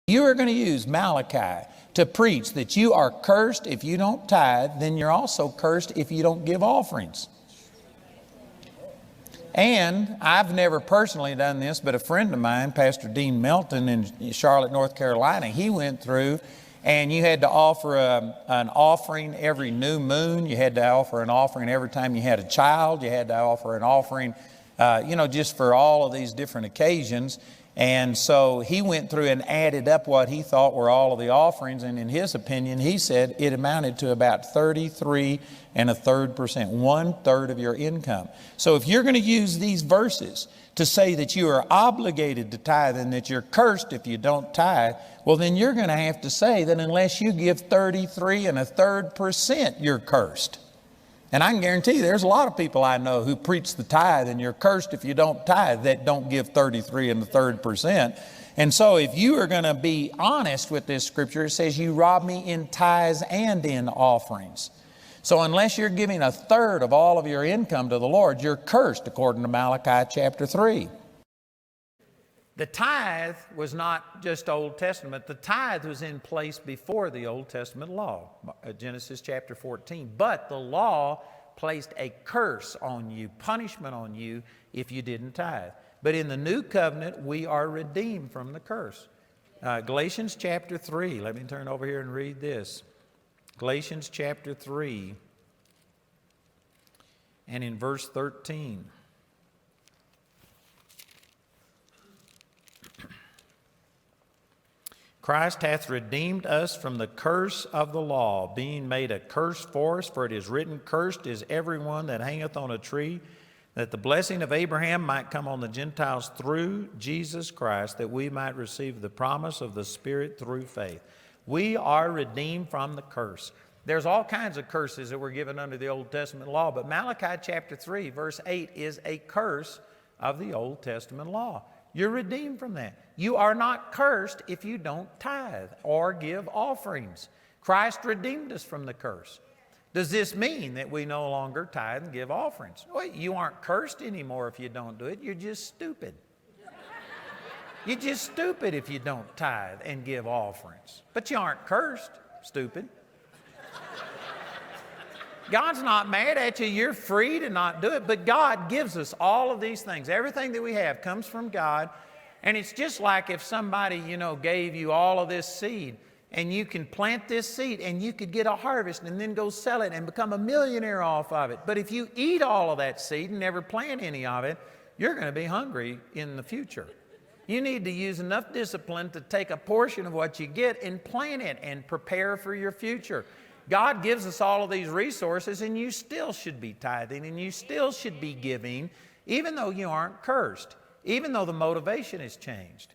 You are going to use Malachi to preach that you are cursed if you don't tithe, then you're also cursed if you don't give offerings. And I've never personally done this, but a friend of mine, Pastor Dean Melton in Charlotte, North Carolina, he went through and you had to offer an offering every new moon. You had to offer an offering every time you had a child. You had to offer an offering, just for all of these different occasions. And so he went through and added up what he thought were all of the offerings. And in his opinion, he said it amounted to about 33 1/3%, 1/3 of your income. So if you're going to use these verses to say that you are obligated to tithe and that you're cursed if you don't tithe, well, then you're going to have to say that unless you give 33 1/3%, you're cursed. And I can guarantee you there's a lot of people I know who preach the tithe and you're cursed if you don't tithe, that don't give 33 1/3%. And so if you are going to be honest with this scripture, it says you rob me in tithes and in offerings. So unless you're giving 1/3 of all of your income to the Lord, you're cursed according to Malachi chapter 3. The tithe was not just Old Testament. The tithe was in place before the Old Testament law, Genesis chapter 14. But the law placed a curse on you, punishment on you, if you didn't tithe. But in the new covenant, we are redeemed from the curse. Galatians chapter 3, let me turn over here and read this. Galatians chapter 3, and in verse 13. Christ hath redeemed us from the curse of the law, being made a curse for us, for it is written, cursed is everyone that hangeth on a tree, that the blessing of Abraham might come on the Gentiles through Jesus Christ, that we might receive the promise of the Spirit through faith. We are redeemed from the curse. There's all kinds of curses that were given under the Old Testament law, but Malachi chapter 3, verse 8 is a curse of the Old Testament law. You're redeemed from that. You are not cursed if you don't tithe or give offerings. Christ redeemed us from the curse. Does this mean that we no longer tithe and give offerings? Well, you aren't cursed anymore if you don't do it. You're just stupid. You're just stupid if you don't tithe and give offerings. But you aren't cursed, stupid. God's not mad at you. You're free to not do it. But God gives us all of these things. Everything that we have comes from God. And it's just like if somebody, gave you all of this seed, and you can plant this seed and you could get a harvest and then go sell it and become a millionaire off of it. But if you eat all of that seed and never plant any of it, you're going to be hungry in the future. You need to use enough discipline to take a portion of what you get and plant it and prepare for your future. God gives us all of these resources, and you still should be tithing and you still should be giving, even though you aren't cursed, even though the motivation has changed.